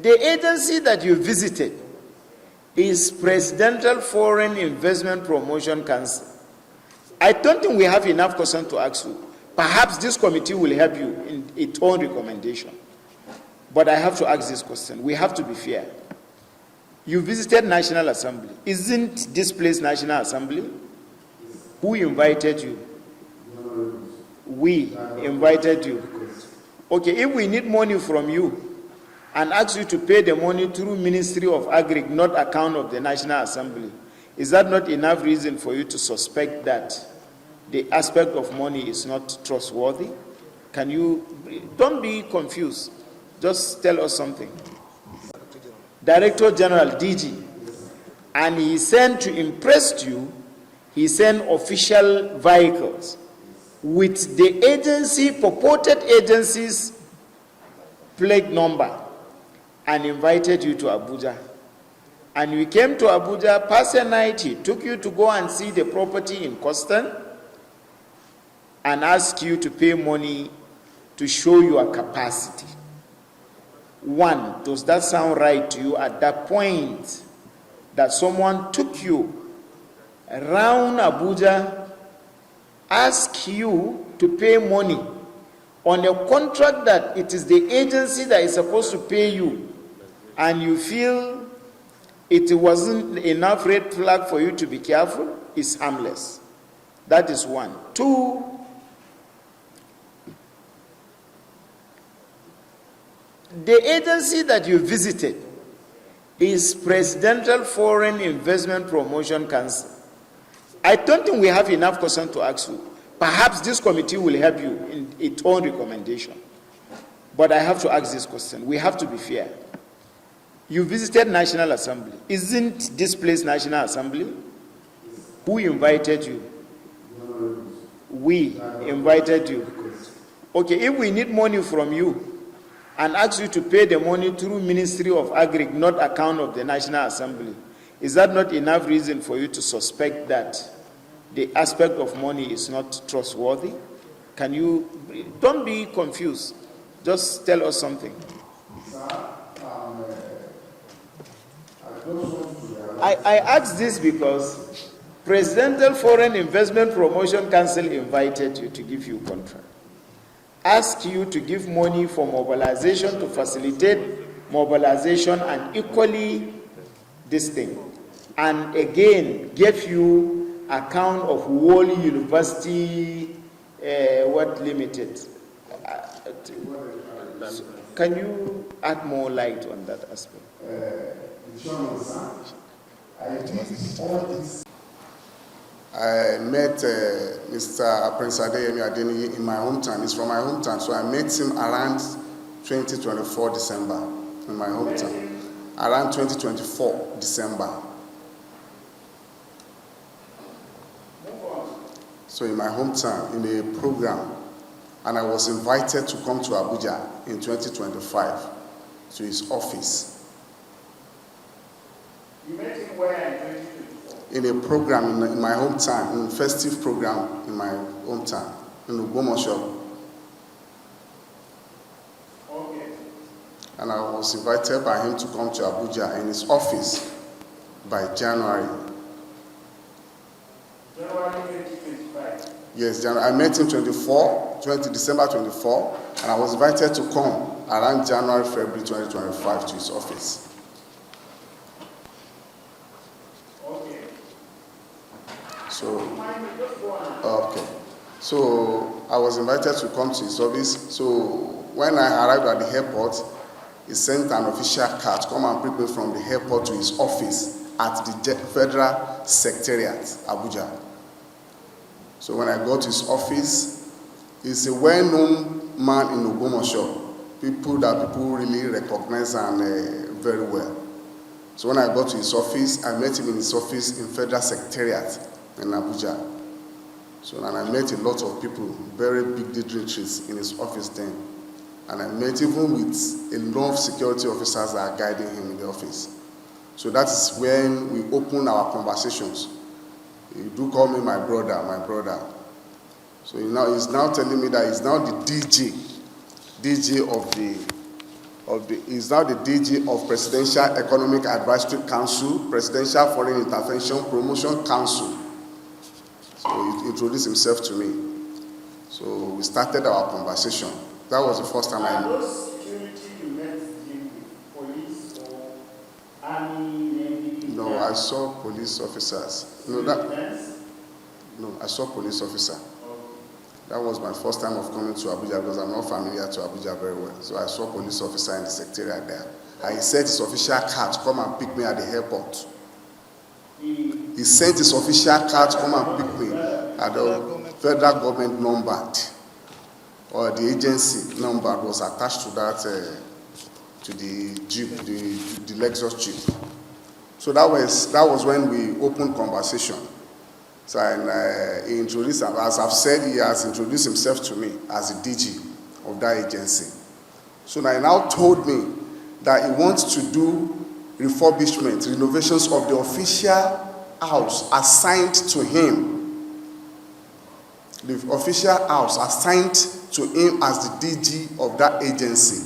The agency that you visited is Presidential Foreign Investment Promotion Council. I don't think we have enough questions to ask you. Perhaps this committee will help you in its own recommendation. But I have to ask this question. We have to be fair. You visited National Assembly. Isn't this place National Assembly? Who invited you? We invited you. Okay, if we need money from you and ask you to pay the money through Ministry of Agri, not account of the National Assembly, is that not enough reason for you to suspect that the aspect of money is not trustworthy? Can you, don't be confused. Just tell us something. Director General, DG, and he sent to impress you, he sent official vehicles with the agency, purported agency's plate number, and invited you to Abuja. And we came to Abuja, past the night, he took you to go and see the property in Coston and asked you to pay money to show your capacity. One, does that sound right to you at that point that someone took you around Abuja, asked you to pay money on a contract that it is the agency that is supposed to pay you, and you feel it wasn't enough red flag for you to be careful? Is harmless. That is one. Two, the agency that you visited is Presidential Foreign Investment Promotion Council. I don't think we have enough questions to ask you. Perhaps this committee will help you in its own recommendation. But I have to ask this question. We have to be fair. You visited National Assembly. Isn't this place National Assembly? Who invited you? We invited you. Okay, if we need money from you and ask you to pay the money through Ministry of Agri, not account of the National Assembly, is that not enough reason for you to suspect that the aspect of money is not trustworthy? Can you, don't be confused. Just tell us something. I ask this because Presidential Foreign Investment Promotion Council invited you to give you contract. Ask you to give money for mobilization to facilitate mobilization and equally this thing. And again, gave you account of Wally University, Limited. Can you add more light on that aspect? I met Mr. Prince Adeyemi Adeniyi in my hometown. He's from my hometown, so I met him around 2024 December in my hometown. Around 2024 December. So in my hometown, in a program, and I was invited to come to Abuja in 2025 to his office. You met him where in 2024? In a program in my hometown, in a festive program in my hometown, in Ogbomoso. Okay. And I was invited by him to come to Abuja in his office by January. January 2025? Yes, January. I met him December 24, and I was invited to come around January, February 2025 to his office. Okay. So I was invited to come to his office. So when I arrived at the airport, he sent an official car to come and pick me from the airport to his office at the Federal Secretariat, Abuja. So when I got to his office, he's a well-known man in Ogbomoso, people really recognize and very well. So when I got to his office, I met him in his office in Federal Secretariat in Abuja. So and I met a lot of people, very big dignitaries in his office then. And I met even with a lot of security officers that are guiding him in the office. So that is when we open our conversations. He do call me my brother, my brother. So he's now telling me that he's now the DG of the is now the DG of Presidential Economic Advisory Council, Presidential Foreign Intervention Promotion Council. So he introduced himself to me. So we started our conversation. That was the first time I met. Those security you met him with, police or army, navy? No, I saw police officers. No, I saw police officer. That was my first time of coming to Abuja because I'm not familiar to Abuja very well. So I saw a police officer in the secretariat there. And he sent his official car to come and pick me at the airport. He sent his official car to come and pick me at the federal government number, or the agency number was attached to that, to the Jeep, the Lexus Jeep. So that was when we opened conversation. So he introduced, as I've said, he has introduced himself to me as the DG of that agency. So now he now told me that he wants to do refurbishment, renovations of the official house assigned to him. The official house assigned to him as the DG of that agency.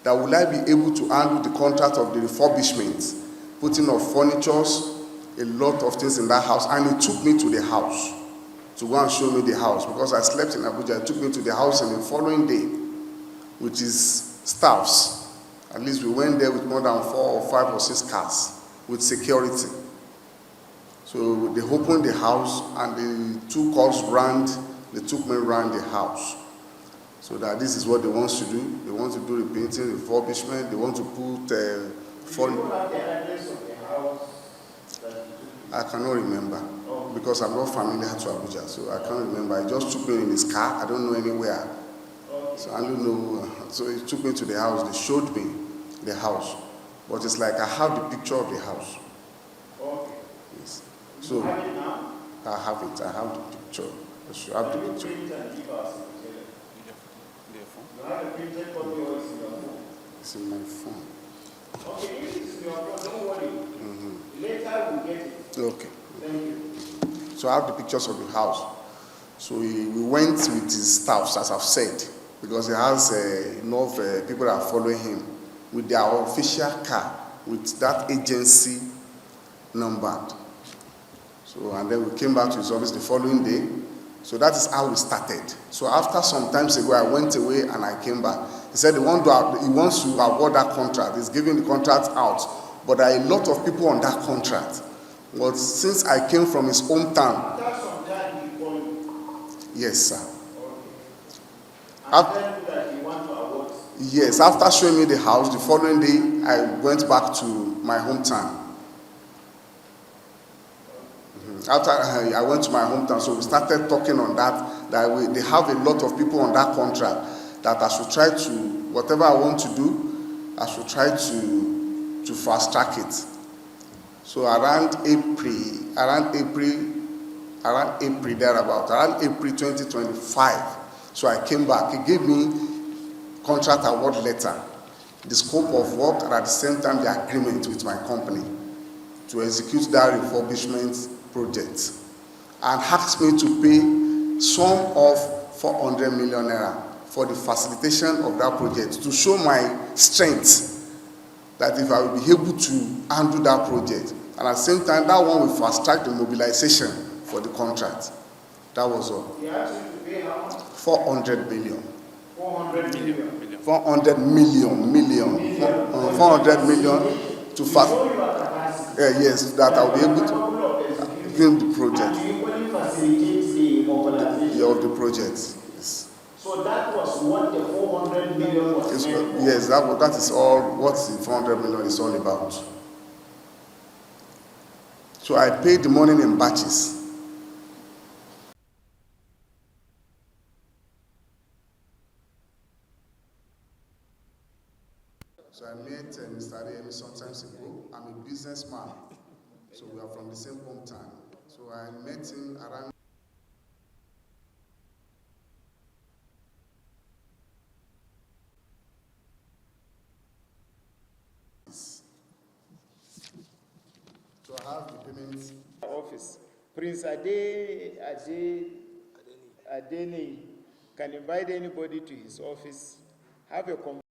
That will I be able to handle the contract of the refurbishment, putting of furnitures, a lot of things in that house. And he took me to the house to go and show me the house because I slept in Abuja. He took me to the house on the following day, which is staffs. At least we went there with more than 4 or 5 or 6 cars with security. So they opened the house and the 2 cars they took me around the house. So that this is what they want to do. They want to do the painting, refurbishment. They want to put Do you have the address of the house? I cannot remember because I'm not familiar to Abuja, so I can't remember. He just took me in his car. I don't know anywhere. So I don't know. So he took me to the house. They showed me the house. But it's like I have the picture of the house. Okay. Yes. So you have it now? I have it. I have the picture. I should have the picture. You have a printed copy or it's in your phone? It's in my phone. Okay, if it's in your phone, don't worry. Later we'll get it. Okay. Thank you. So I have the pictures of the house. So we went with his staffs, as I've said, because he has enough people that are following him with their official car, with that agency numbered. So, and then we came back to his office the following day. So that is how we started. So after some time ago, I went away and I came back. He said he wants to award that contract. He's giving the contract out. But there are a lot of people on that contract. But since I came from his hometown. After some time, he called you? Yes, sir. Okay. And then that you want to award? Yes, after showing me the house, the following day, I went back to my hometown. After I went to my hometown, so we started talking on that they have a lot of people on that contract, that I should try to, whatever I want to do, I should try to fast track it. So around April 2025, so I came back. He gave me contract award letter, the scope of work, and at the same time the agreement with my company to execute that refurbishment project, and asked me to pay sum of 400 million naira for the facilitation of that project, to show my strength, that if I will be able to handle that project. And at the same time, that one will fast track the mobilization for the contract. That was all. You asked you to pay how much? 400 million. 400 million. 400 million. 400 million to fast. Yes, that I'll be able to build the project. And you only facilitate the mobilization of the project. Yes. So that was what the 400 million was meant for? Yes, that is all what the 400 million is all about. So I paid the money in batches. So I met Mr. Adeyemi sometimes ago. I'm a businessman, so we are from the same hometown. So I met him around. So I have the payments. Office. Prince Adeni can invite anybody to his office, have a conversation.